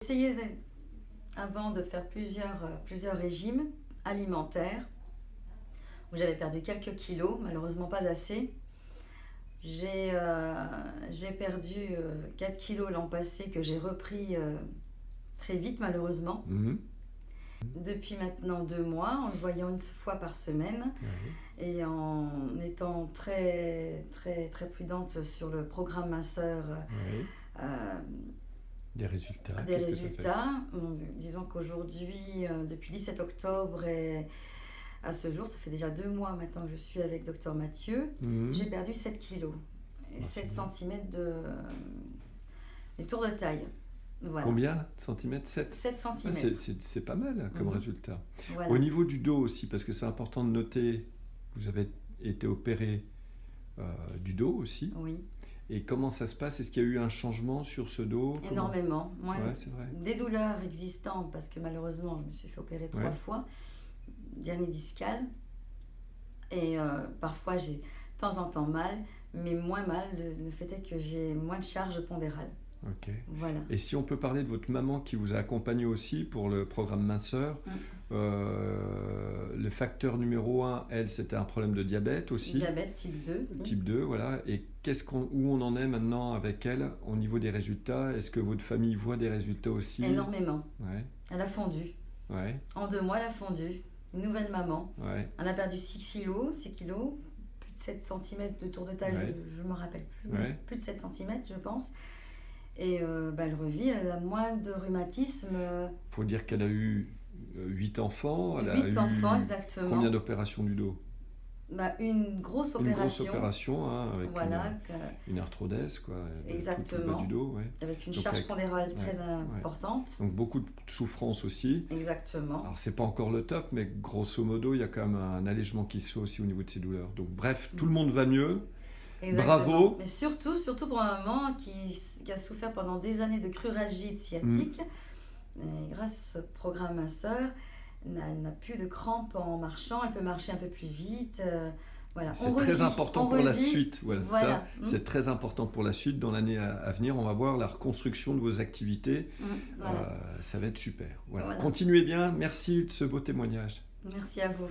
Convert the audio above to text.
Essayé avant de faire plusieurs régimes alimentaires où j'avais perdu quelques kilos, malheureusement pas assez. J'ai perdu 4 kilos l'an passé que j'ai repris très vite malheureusement. Mhm. Depuis maintenant 2 mois, en le voyant une fois par semaine Oui. et en étant très prudente sur le programme minceur. Oui. euh, Des résultats. Des Qu'est-ce que ça fait? résultats. Disons qu'aujourd'hui, depuis 17 octobre et à ce jour, ça fait déjà 2 mois maintenant que je suis avec Dr Mathieu, Mhm. j'ai perdu 7 kilos et Ah, 7 c'est bien. cm de tour de taille. Voilà. Combien centimètres? 7. 7 Ah, cm. c'est pas mal comme résultat. Voilà. Au niveau du dos aussi, parce que c'est important de noter, vous avez été opéré du dos aussi. Oui, Et comment ça se passe? Est-ce qu'il y a eu un changement sur ce dos? énormément. Moi, Ouais, c'est vrai. des douleurs existantes parce que malheureusement, je me suis fait opérer 3 Ouais. fois, hernie discale. Et parfois, j'ai de temps en temps mal, mais moins mal. Le fait est que j'ai moins de charge pondérale. Ok. Voilà. Et si on peut parler de votre maman qui vous a accompagné aussi pour le programme minceur, le facteur numéro 1, elle, c'était un problème de diabète aussi. Diabète type 2. Oui. Type 2, voilà. Et où on en est maintenant avec elle au niveau des résultats? Est-ce que votre famille voit des résultats aussi? Énormément. Ouais, Elle a fondu. ouais, En 2 mois, elle a fondu. Une nouvelle maman. ouais. Elle a perdu 6 kilos, plus de 7 cm de tour de taille, Ouais. je ne me rappelle plus. Ouais. Plus de 7 cm, je pense. Et elle revit, elle a moins de rhumatisme. Faut dire qu'elle a eu 8 enfants. Elle a 8 eu enfants, exactement. combien d'opérations du dos? Une grosse Une opération. grosse opération, hein, avec Voilà, une arthrodèse, quoi. Tout le exactement. bas du dos, ouais. Avec une Donc, charge avec- pondérale ouais, très importante. Donc beaucoup de souffrance aussi. Exactement. Alors c'est pas encore le top, mais grosso modo, il y a quand même un allègement qui se fait aussi au niveau de ces douleurs. Donc bref, tout le monde va mieux. Exactement. Bravo. Mais surtout pour un maman qui a souffert pendant des années de cruralgie de sciatique. Et grâce au programme minceur, elle n'a plus de crampes en marchant, elle peut marcher un peu plus vite. Voilà. C'est très important pour la suite. Voilà. Voilà. Ça, c'est très important pour la suite. Dans l'année à venir, on va voir la reconstruction de vos activités. Voilà. Ça va être super. Voilà. Voilà. Continuez bien. Merci de ce beau témoignage. Merci à vous.